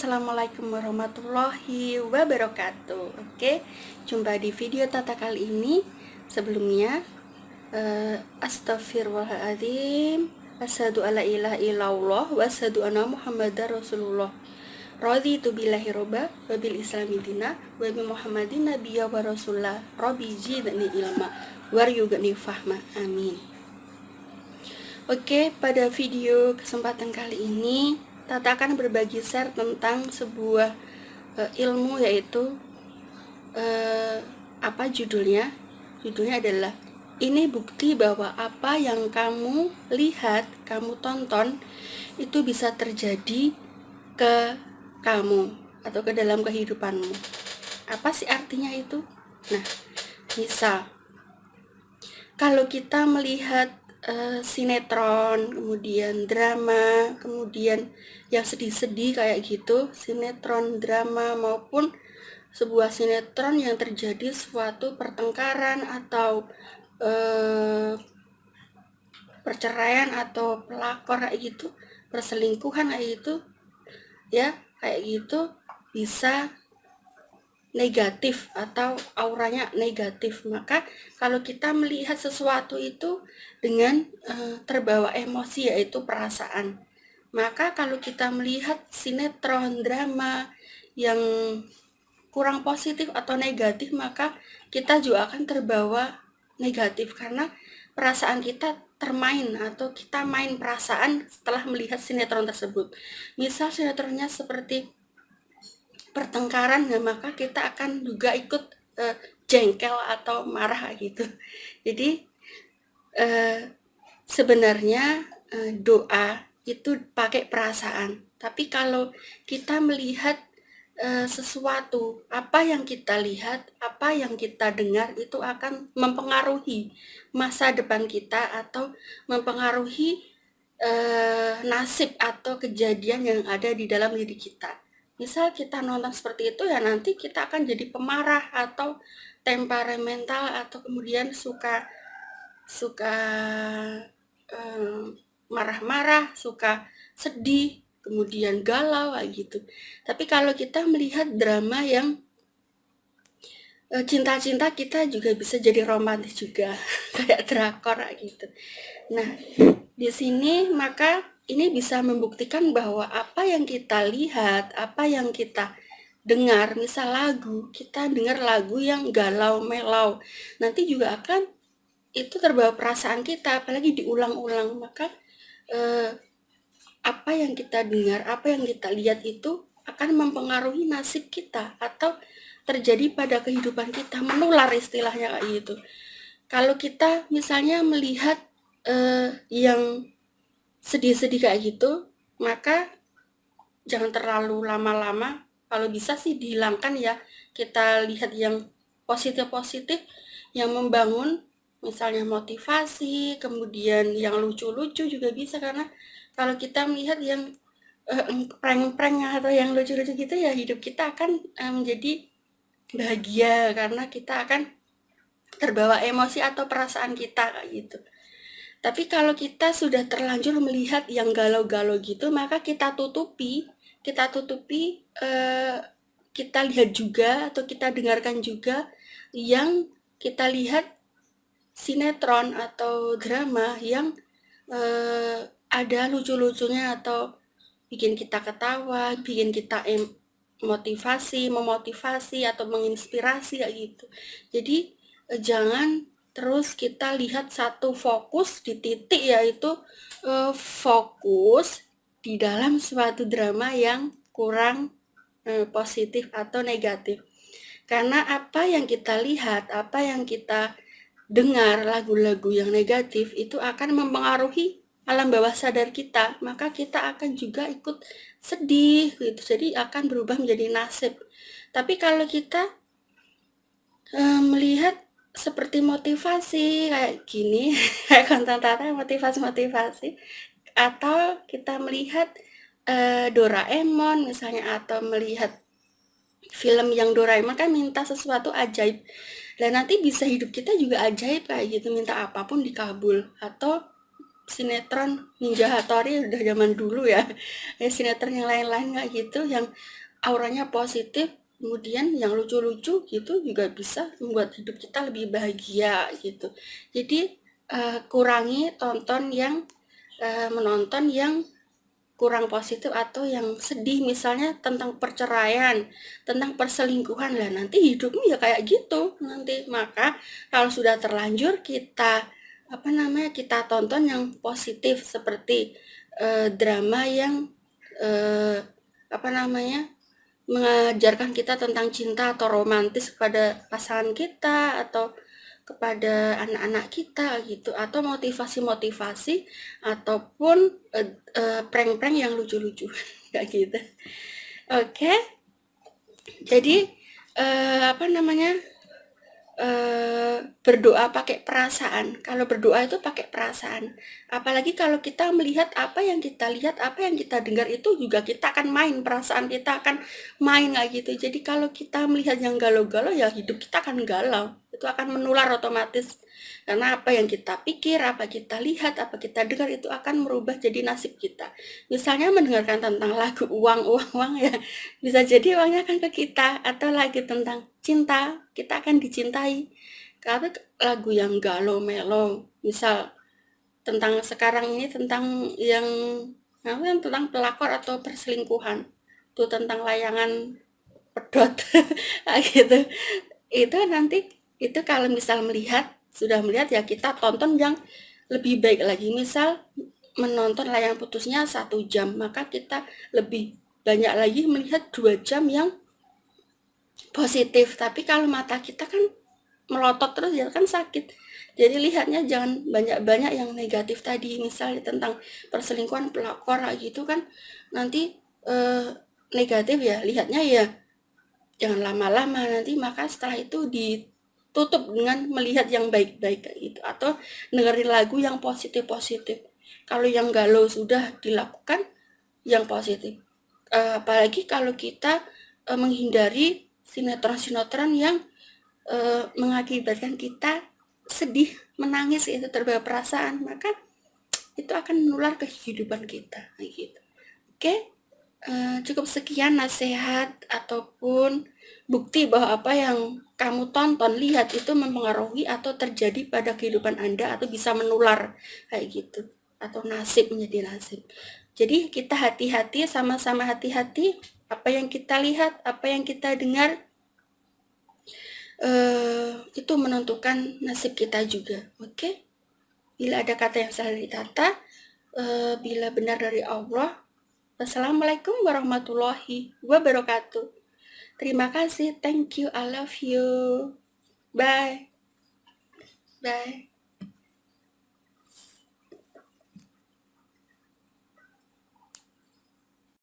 Assalamualaikum warahmatullahi wabarakatuh. Oke, jumpa di video Tata kali ini. Sebelumnya, Astaghfirullahaladzim, asyhadu alla ilaha illallah wa asyhadu anna Muhammadar Rasulullah. Raditu billahi robba wa bil islami dina wa bi Muhammadin nabiyya wa rasulullah. Rabbi zidni ilma waryugni fahma. Amin. Oke, pada video kesempatan kali ini Tata akan berbagi share tentang sebuah ilmu, yaitu apa judulnya? Judulnya adalah ini bukti bahwa apa yang kamu lihat, kamu tonton itu bisa terjadi ke kamu atau ke dalam kehidupanmu. Apa sih artinya itu? Nah, misal kalau kita melihat sinetron, kemudian drama, kemudian yang sedih-sedih kayak gitu, sinetron, drama, maupun sebuah sinetron yang terjadi suatu pertengkaran atau perceraian atau pelakor kayak gitu, perselingkuhan kayak gitu, ya kayak gitu bisa negatif atau auranya negatif. Maka kalau kita melihat sesuatu itu dengan terbawa emosi, yaitu perasaan, maka kalau kita melihat sinetron, drama yang kurang positif atau negatif, maka kita juga akan terbawa negatif karena perasaan kita termain atau kita main perasaan setelah melihat sinetron tersebut. Misal sinetronnya seperti pertengkaran, nah maka kita akan juga ikut jengkel atau marah gitu. Jadi sebenarnya doa itu pakai perasaan, tapi kalau kita melihat sesuatu, apa yang kita lihat, apa yang kita dengar itu akan mempengaruhi masa depan kita atau mempengaruhi nasib atau kejadian yang ada di dalam diri kita. Misal kita nonton seperti itu, ya nanti kita akan jadi pemarah atau temperamental atau kemudian suka marah-marah, suka sedih, kemudian galau kayak gitu. Tapi kalau kita melihat drama yang cinta-cinta, kita juga bisa jadi romantis juga kayak drakor kayak gitu. Nah, di sini maka ini bisa membuktikan bahwa apa yang kita lihat, apa yang kita dengar, misal lagu, kita dengar lagu yang galau, melau, nanti juga akan itu terbawa perasaan kita, apalagi diulang-ulang. Maka apa yang kita dengar, apa yang kita lihat itu akan mempengaruhi nasib kita atau terjadi pada kehidupan kita, menular istilahnya kayak gitu. Kalau kita misalnya melihat yang sedih-sedih kayak gitu, maka jangan terlalu lama-lama, kalau bisa sih dihilangkan ya. Kita lihat yang positif-positif, yang membangun, misalnya motivasi, kemudian yang lucu-lucu juga bisa, karena kalau kita melihat yang prank-prank atau yang lucu-lucu gitu, ya hidup kita akan menjadi bahagia karena kita akan terbawa emosi atau perasaan kita kayak gitu. Tapi kalau kita sudah terlanjur melihat yang galau-galau gitu, maka kita tutupi, kita lihat juga atau kita dengarkan juga yang kita lihat sinetron atau drama yang ada lucu-lucunya atau bikin kita ketawa, bikin kita memotivasi atau menginspirasi kayak gitu. Jadi jangan terus kita lihat satu fokus di titik, yaitu fokus di dalam suatu drama yang kurang positif atau negatif. Karena apa yang kita lihat, apa yang kita dengar, lagu-lagu yang negatif itu akan mempengaruhi alam bawah sadar kita, maka kita akan juga ikut sedih gitu. Jadi akan berubah menjadi nasib. Tapi kalau kita melihat seperti motivasi kayak gini, kayak konten Tata motivasi, atau kita melihat Doraemon misalnya, atau melihat film yang Doraemon kan minta sesuatu ajaib, dan nanti bisa hidup kita juga ajaib kayak gitu, minta apapun dikabul, atau sinetron Ninja Hattori udah zaman dulu ya. Sinetron yang lain-lain kayak gitu yang auranya positif, kemudian yang lucu-lucu gitu juga bisa membuat hidup kita lebih bahagia gitu. Jadi kurangi menonton yang kurang positif atau yang sedih, misalnya tentang perceraian, tentang perselingkuhan, lah nanti hidupmu ya kayak gitu nanti. Maka kalau sudah terlanjur, kita tonton yang positif seperti drama yang eh, apa namanya mengajarkan kita tentang cinta atau romantis kepada pasangan kita atau kepada anak-anak kita gitu, atau motivasi-motivasi ataupun prank-prank yang lucu-lucu kayak gitu. Oke, jadi apa namanya berdoa pakai perasaan. Kalau berdoa itu pakai perasaan. Apalagi kalau kita melihat apa yang kita lihat, apa yang kita dengar itu juga kita akan main, perasaan kita akan main kayak gitu. Jadi kalau kita melihat yang galau-galau, ya hidup kita akan galau. Itu akan menular otomatis. Karena apa yang kita pikir, apa kita lihat, apa kita dengar itu akan merubah jadi nasib kita. Misalnya mendengarkan tentang lagu uang ya, bisa jadi uangnya akan ke kita, atau lagi tentang cinta, kita akan dicintai. Kalau lagu yang galau melo, misal tentang sekarang ini tentang tentang pelakor atau perselingkuhan, itu tentang layangan pedot gitu. Itu nanti itu kalau misal sudah melihat ya kita tonton yang lebih baik lagi. Misal menonton layang putusnya 1 jam, maka kita lebih banyak lagi melihat 2 jam yang positif. Tapi kalau mata kita kan melotot terus ya kan sakit. Jadi lihatnya jangan banyak-banyak yang negatif tadi, misalnya tentang perselingkuhan, pelakor gitu kan nanti negatif ya, lihatnya ya jangan lama-lama nanti, maka setelah itu ditutup dengan melihat yang baik-baik kayak gitu, atau dengerin lagu yang positif-positif. Kalau yang galau sudah dilakukan yang positif. Apalagi kalau kita menghindari sinetron-sinetron yang mengakibatkan kita sedih, menangis, itu terbawa perasaan, maka itu akan menular ke kehidupan kita gitu. Oke, cukup sekian nasihat ataupun bukti bahwa apa yang kamu tonton, lihat itu mempengaruhi atau terjadi pada kehidupan Anda atau bisa menular kayak gitu, atau nasib menjadi nasib. Jadi kita hati-hati, sama-sama hati-hati apa yang kita lihat, apa yang kita dengar, itu menentukan nasib kita juga. Oke? Bila ada kata yang salah ditata, bila benar dari Allah. Wassalamualaikum warahmatullahi wabarakatuh. Terima kasih, thank you, I love you. Bye. Bye.